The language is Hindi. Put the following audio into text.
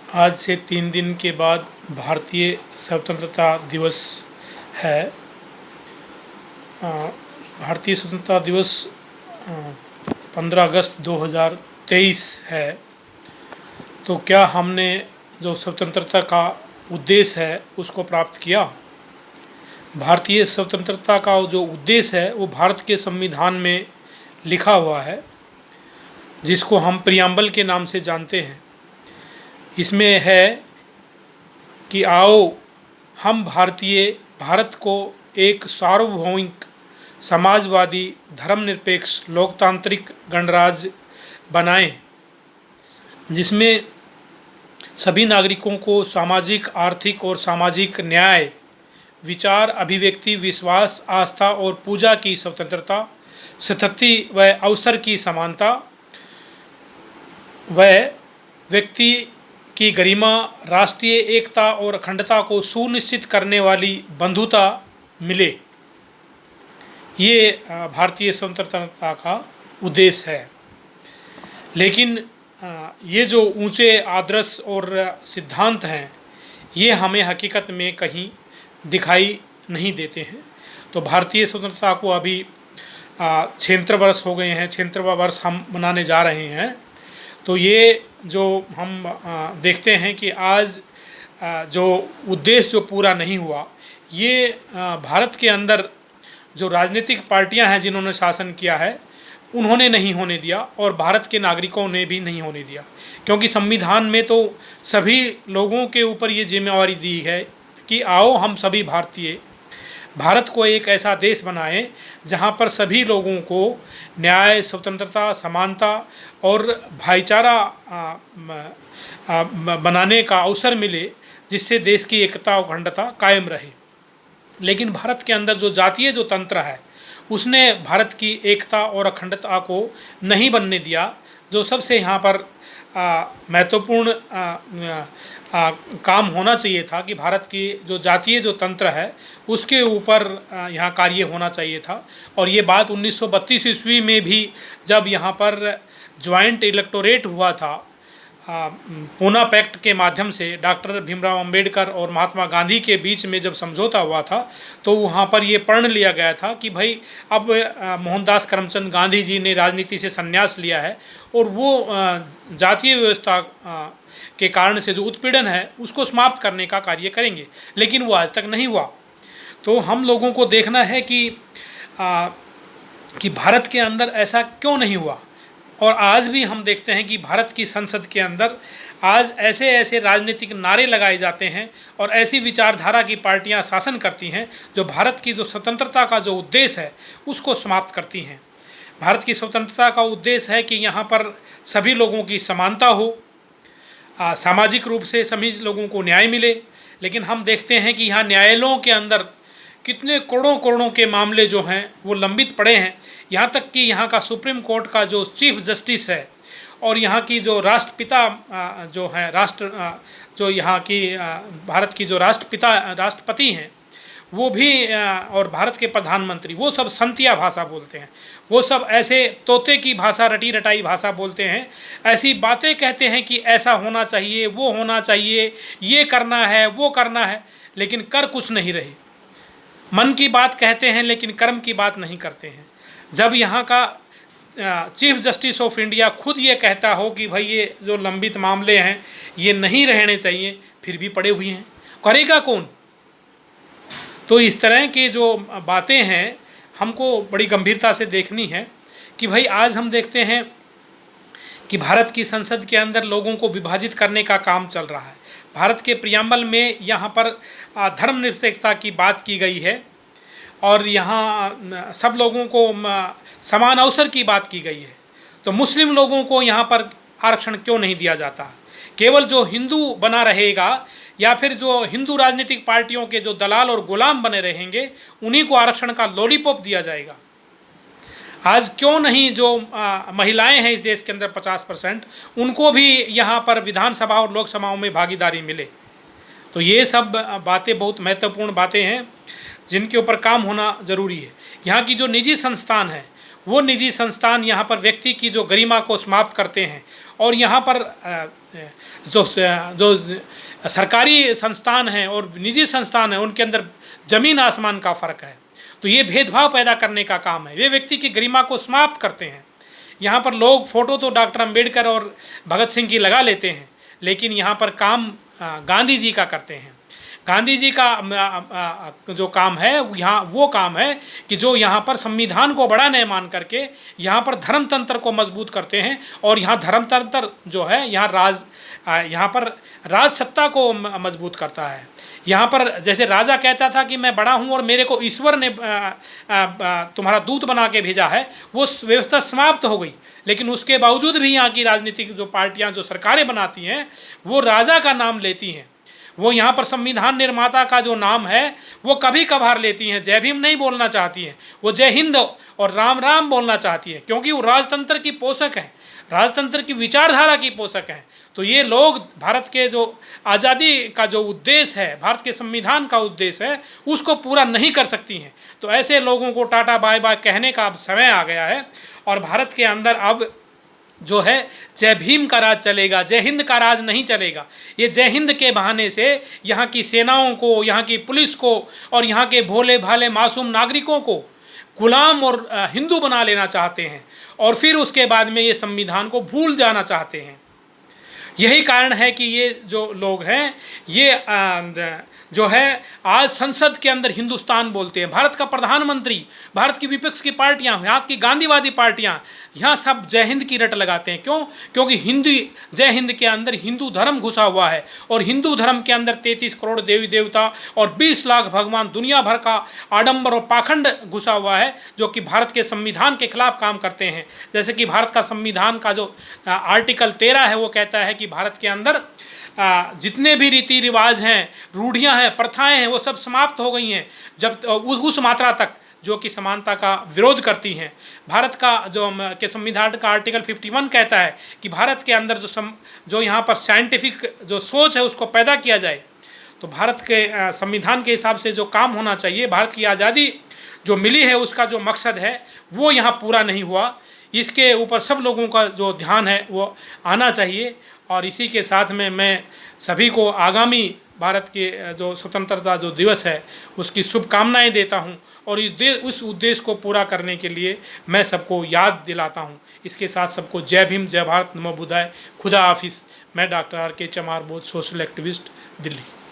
आज से 3 दिन के बाद भारतीय स्वतंत्रता दिवस है। भारतीय स्वतंत्रता दिवस 15 अगस्त 2023 है। तो क्या हमने जो स्वतंत्रता का उद्देश्य है उसको प्राप्त किया? भारतीय स्वतंत्रता का जो उद्देश्य है वो भारत के संविधान में लिखा हुआ है, जिसको हम प्रियम्बल के नाम से जानते हैं। इसमें है कि आओ हम भारत को एक सार्वभौमिक समाजवादी धर्मनिरपेक्ष लोकतांत्रिक गणराज्य बनाएं, जिसमें सभी नागरिकों को सामाजिक, आर्थिक और सामाजिक न्याय, विचार, अभिव्यक्ति, विश्वास, आस्था और पूजा की स्वतंत्रता, स्थिति व अवसर की समानता व व्यक्ति की गरिमा, राष्ट्रीय एकता और अखंडता को सुनिश्चित करने वाली बंधुता मिले। ये भारतीय स्वतंत्रता का उद्देश्य है। लेकिन ये जो ऊंचे आदर्श और सिद्धांत हैं, ये हमें हकीकत में कहीं दिखाई नहीं देते हैं। तो भारतीय स्वतंत्रता को अभी 76 वर्ष हो गए हैं, 76वां वर्ष हम मनाने जा रहे हैं। तो ये जो हम देखते हैं कि आज जो उद्देश्य जो पूरा नहीं हुआ, ये भारत के अंदर जो राजनीतिक पार्टियां हैं जिन्होंने शासन किया है उन्होंने नहीं होने दिया, और भारत के नागरिकों ने भी नहीं होने दिया। क्योंकि संविधान में तो सभी लोगों के ऊपर ये जिम्मेवारी दी है कि आओ हम सभी भारतीय भारत को एक ऐसा देश बनाएं जहां पर सभी लोगों को न्याय, स्वतंत्रता, समानता और भाईचारा बनाने का अवसर मिले, जिससे देश की एकता और अखंडता कायम रहे। लेकिन भारत के अंदर जो जातीय जो तंत्र है उसने भारत की एकता और अखंडता को नहीं बनने दिया। जो सबसे यहाँ पर महत्वपूर्ण काम होना चाहिए था कि भारत की जो जातीय जो तंत्र है उसके ऊपर यहाँ कार्य होना चाहिए था। और ये बात 1932 ईस्वी में भी जब यहाँ पर ज्वाइंट इलेक्टोरेट हुआ था, पूना पैक्ट के माध्यम से डॉक्टर भीमराव अंबेडकर और महात्मा गांधी के बीच में जब समझौता हुआ था, तो वहाँ पर ये प्रण लिया गया था कि भाई अब मोहनदास करमचंद गांधी जी ने राजनीति से संन्यास लिया है और वो जातीय व्यवस्था के कारण से जो उत्पीड़न है उसको समाप्त करने का कार्य करेंगे। लेकिन वो आज तक नहीं हुआ। तो हम लोगों को देखना है कि भारत के अंदर ऐसा क्यों नहीं हुआ। और आज भी हम देखते हैं कि भारत की संसद के अंदर आज ऐसे ऐसे राजनीतिक नारे लगाए जाते हैं और ऐसी विचारधारा की पार्टियां शासन करती हैं जो भारत की जो स्वतंत्रता का जो उद्देश्य है उसको समाप्त करती हैं। भारत की स्वतंत्रता का उद्देश्य है कि यहाँ पर सभी लोगों की समानता हो, सामाजिक रूप से सभी लोगों को न्याय मिले। लेकिन हम देखते हैं कि यहाँ न्यायालयों के अंदर कितने करोड़ों करोड़ों के मामले जो हैं वो लंबित पड़े हैं। यहाँ तक कि यहाँ का सुप्रीम कोर्ट का जो चीफ जस्टिस है और यहाँ की जो राष्ट्रपिता जो है जो यहाँ की भारत की जो राष्ट्रपति हैं वो भी और भारत के प्रधानमंत्री, वो सब संतिया भाषा बोलते हैं। वो सब ऐसे तोते की भाषा, रटी रटाई भाषा बोलते हैं। ऐसी बातें कहते हैं कि ऐसा होना चाहिए, वो होना चाहिए, ये करना है, वो करना है, लेकिन कर कुछ नहीं रहे। मन की बात कहते हैं लेकिन कर्म की बात नहीं करते हैं। जब यहाँ का चीफ जस्टिस ऑफ इंडिया खुद ये कहता हो कि भाई ये जो लंबित मामले हैं ये नहीं रहने चाहिए, फिर भी पड़े हुए हैं, करेगा कौन? तो इस तरह की जो बातें हैं हमको बड़ी गंभीरता से देखनी है कि भाई आज हम देखते हैं कि भारत की संसद के अंदर लोगों को विभाजित करने का काम चल रहा है। भारत के प्रियम्बल में यहाँ पर धर्मनिरपेक्षता की बात की गई है और यहाँ सब लोगों को समान अवसर की बात की गई है। तो मुस्लिम लोगों को यहाँ पर आरक्षण क्यों नहीं दिया जाता? केवल जो हिंदू बना रहेगा या फिर जो हिंदू राजनीतिक पार्टियों के जो दलाल और गुलाम बने रहेंगे उन्हीं को आरक्षण का लॉलीपॉप दिया जाएगा। आज क्यों नहीं जो महिलाएं हैं इस देश के अंदर 50%, उनको भी यहाँ पर विधानसभा और लोकसभाओं में भागीदारी मिले? तो ये सब बातें बहुत महत्वपूर्ण बातें हैं जिनके ऊपर काम होना ज़रूरी है। यहाँ की जो निजी संस्थान है वो निजी संस्थान यहाँ पर व्यक्ति की जो गरिमा को समाप्त करते हैं, और यहाँ पर जो सरकारी संस्थान हैं और निजी संस्थान हैं उनके अंदर ज़मीन आसमान का फ़र्क है। तो ये भेदभाव पैदा करने का काम है, वे व्यक्ति की गरिमा को समाप्त करते हैं। यहाँ पर लोग फ़ोटो तो डॉक्टर अंबेडकर और भगत सिंह की लगा लेते हैं, लेकिन यहाँ पर काम गांधी जी का करते हैं। गांधी जी का जो काम है यहाँ वो काम है कि जो यहाँ पर संविधान को बड़ा नहीं मान करके यहाँ पर धर्मतंत्र को मजबूत करते हैं, और यहाँ धर्मतंत्र जो है यहाँ पर राज सत्ता को मजबूत करता है। यहाँ पर जैसे राजा कहता था कि मैं बड़ा हूँ और मेरे को ईश्वर ने तुम्हारा दूत बना के भेजा है, वो व्यवस्था समाप्त हो गई। लेकिन उसके बावजूद भी यहाँ की राजनीतिक जो पार्टियाँ जो सरकारें बनाती हैं वो राजा का नाम लेती हैं। वो यहाँ पर संविधान निर्माता का जो नाम है वो कभी कभार लेती हैं, जय भीम नहीं बोलना चाहती हैं, वो जय हिंद और राम राम बोलना चाहती है, क्योंकि वो राजतंत्र की पोषक हैं, राजतंत्र की विचारधारा की पोषक हैं। तो ये लोग भारत के जो आज़ादी का जो उद्देश्य है, भारत के संविधान का उद्देश्य है, उसको पूरा नहीं कर सकती हैं। तो ऐसे लोगों को टाटा बाय बाय कहने का अब समय आ गया है, और भारत के अंदर अब जो है जय भीम का राज चलेगा, जय हिंद का राज नहीं चलेगा। ये जय हिंद के बहाने से यहाँ की सेनाओं को, यहाँ की पुलिस को और यहाँ के भोले भाले मासूम नागरिकों को गुलाम और हिंदू बना लेना चाहते हैं, और फिर उसके बाद में ये संविधान को भूल जाना चाहते हैं। यही कारण है कि ये जो लोग हैं ये जो है आज संसद के अंदर हिंदुस्तान बोलते हैं। भारत का प्रधानमंत्री, भारत की विपक्ष की पार्टियां, यहाँ की गांधीवादी पार्टियां, यहाँ सब जय हिंद की रट लगाते हैं। क्यों? क्योंकि हिंदी जय हिंद के अंदर हिंदू धर्म घुसा हुआ है, और हिंदू धर्म के अंदर 33 करोड़ देवी देवता और 20 लाख भगवान, दुनिया भर का आडंबर और पाखंड घुसा हुआ है, जो कि भारत के संविधान के खिलाफ काम करते हैं। जैसे कि भारत का संविधान का जो आर्टिकल 13 है वो कहता है कि भारत के अंदर जितने भी रीति रिवाज हैं, रूढ़ियां हैं, प्रथाएं हैं, वो सब समाप्त हो गई हैं, जब उस मात्रा तक जो कि समानता का विरोध करती हैं। भारत का जो के संविधान का आर्टिकल 51 कहता है कि भारत के अंदर जो यहाँ पर साइंटिफिक जो सोच है उसको पैदा किया जाए। तो भारत के संविधान के हिसाब से जो काम होना चाहिए, भारत की आज़ादी जो मिली है उसका जो मकसद है वो यहाँ पूरा नहीं हुआ। इसके ऊपर सब लोगों का जो ध्यान है वो आना चाहिए, और इसी के साथ में मैं सभी को आगामी भारत के जो स्वतंत्रता जो दिवस है उसकी शुभकामनाएं देता हूं, और उस उद्देश्य को पूरा करने के लिए मैं सबको याद दिलाता हूं। इसके साथ सबको जय भीम, जय भारत, नमो बुद्धाय, खुदा हाफिज़। मैं डॉक्टर आर के चमार बोध, सोशल एक्टिविस्ट, दिल्ली।